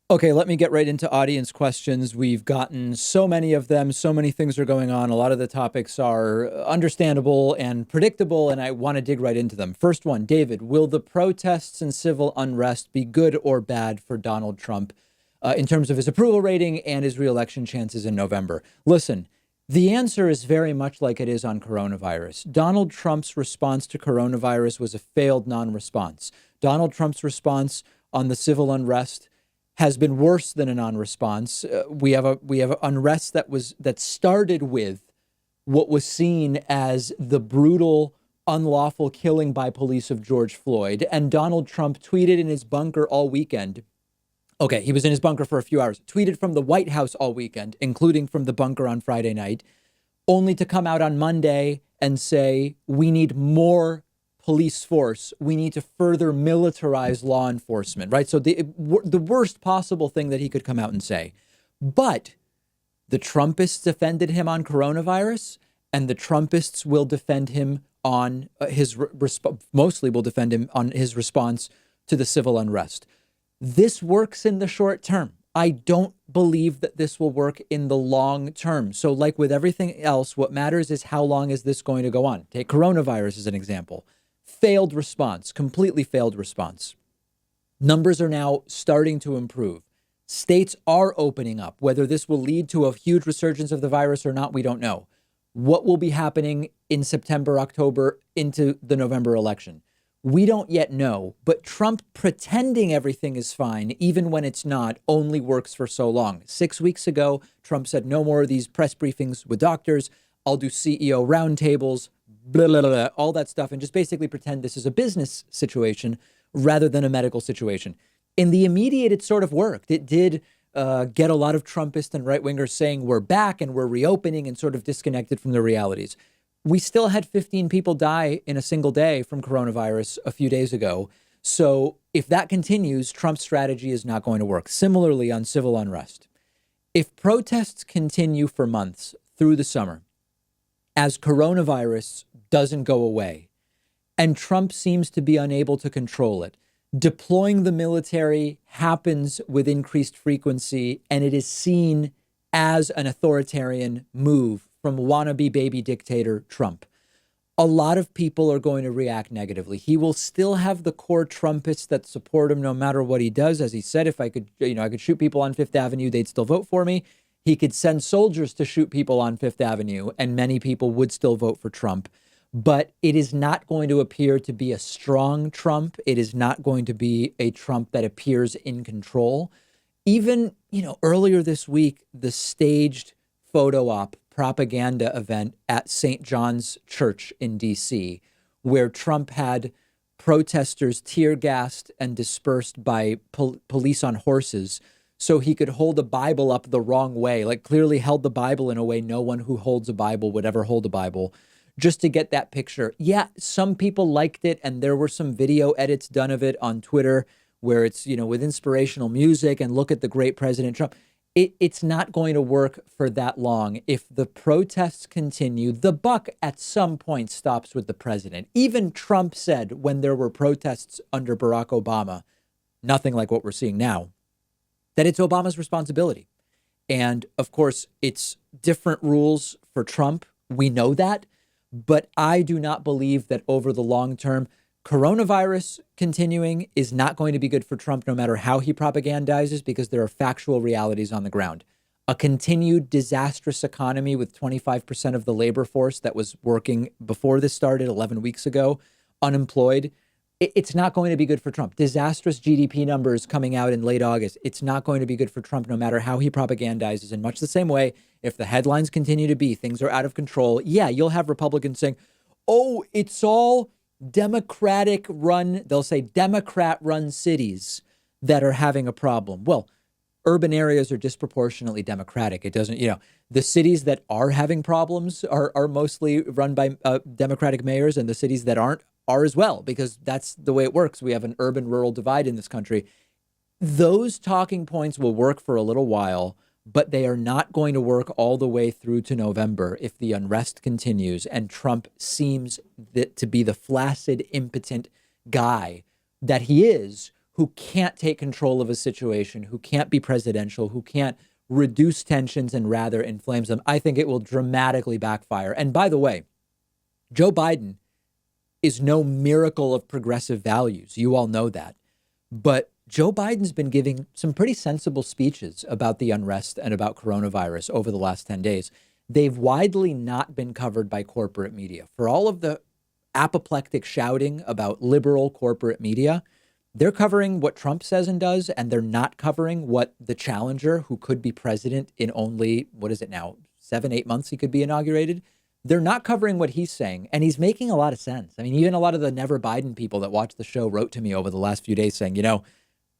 Okay, let me get right into audience questions. We've gotten so many of them. So many things are going on. A lot of the topics are understandable and predictable, and I want to dig right into them. First one, David, will the protests and civil unrest be good or bad for Donald Trump in terms of his approval rating and his reelection chances in November? Listen, the answer is very much like it is on coronavirus. Donald Trump's response to coronavirus was a failed non-response. Donald Trump's response on the civil unrest has been worse than a non-response. We have unrest that started with what was seen as the brutal, unlawful killing by police of George Floyd, and Donald Trump tweeted in his bunker all weekend. Okay, he was in his bunker for a few hours. Tweeted from the White House all weekend, including from the bunker on Friday night, only to come out on Monday and say, we need more police force. We need to further militarize law enforcement, right? So the worst possible thing that he could come out and say. But the Trumpists defended him on coronavirus, and the Trumpists will defend him on mostly will defend him on his response to the civil unrest. This works in the short term. I don't believe that this will work in the long term. So like with everything else, what matters is how long is this going to go on? Take coronavirus as an example. Failed response, completely failed response. Numbers are now starting to improve. States are opening up. Whether this will lead to a huge resurgence of the virus or not, we don't know. What will be happening in September, October, into the November election? We don't yet know, but Trump pretending everything is fine, even when it's not, only works for so long. 6 weeks ago, Trump said no more of these press briefings with doctors. I'll do CEO roundtables, blah, blah, blah, all that stuff, and just basically pretend this is a business situation rather than a medical situation. In the immediate, it sort of worked. It did get a lot of Trumpists and right-wingers saying we're back and we're reopening and sort of disconnected from the realities. We still had 15 people die in a single day from coronavirus a few days ago. So if that continues, Trump's strategy is not going to work. Similarly, on civil unrest, if protests continue for months through the summer, as coronavirus doesn't go away, and Trump seems to be unable to control it, deploying the military happens with increased frequency, and it is seen as an authoritarian move from wannabe baby dictator Trump. A lot of people are going to react negatively. He will still have the core Trumpists that support him no matter what he does. As he said, if I could, I could shoot people on Fifth Avenue, they'd still vote for me. He could send soldiers to shoot people on Fifth Avenue, and many people would still vote for Trump. But it is not going to appear to be a strong Trump. It is not going to be a Trump that appears in control. Even, earlier this week, the staged photo op propaganda event at St. John's Church in D.C., where Trump had protesters tear gassed and dispersed by police on horses so he could hold a Bible up the wrong way, like clearly held the Bible in a way no one who holds a Bible would ever hold a Bible, just to get that picture. Yeah, some people liked it, and there were some video edits done of it on Twitter where it's, with inspirational music and look at the great President Trump. It's not going to work for that long. If the protests continue, the buck at some point stops with the president. Even Trump said when there were protests under Barack Obama, nothing like what we're seeing now, that it's Obama's responsibility. And of course, it's different rules for Trump. We know that. But I do not believe that over the long term, coronavirus continuing is not going to be good for Trump, no matter how he propagandizes, because there are factual realities on the ground. A continued disastrous economy with 25% of the labor force that was working before this started 11 weeks ago, unemployed. It's not going to be good for Trump. Disastrous GDP numbers coming out in late August. It's not going to be good for Trump, no matter how he propagandizes. In much the same way, if the headlines continue to be things are out of control, yeah, you'll have Republicans saying, oh, it's all Democratic run. They'll say Democrat run cities that are having a problem. Well, urban areas are disproportionately Democratic. It doesn't, the cities that are having problems are mostly run by Democratic mayors, and the cities that aren't are as well, because that's the way it works. We have an urban rural divide in this country. Those talking points will work for a little while, but they are not going to work all the way through to November if the unrest continues and Trump seems to be the flaccid, impotent guy that he is, who can't take control of a situation, who can't be presidential, who can't reduce tensions and rather inflames them, I think it will dramatically backfire. And by the way, Joe Biden is no miracle of progressive values. You all know that. But Joe Biden's been giving some pretty sensible speeches about the unrest and about coronavirus over the last 10 days. They've widely not been covered by corporate media. For all of the apoplectic shouting about liberal corporate media, they're covering what Trump says and does, and they're not covering what the challenger, who could be president in only, what is it now, 7-8 months he could be inaugurated. They're not covering what he's saying, and he's making a lot of sense. I mean, even a lot of the Never Biden people that watch the show wrote to me over the last few days saying,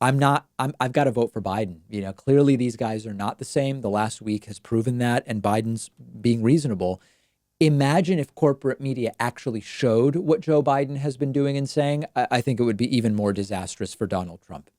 I've got to vote for Biden. Clearly these guys are not the same. The last week has proven that, and Biden's being reasonable. Imagine if corporate media actually showed what Joe Biden has been doing and saying. I think it would be even more disastrous for Donald Trump.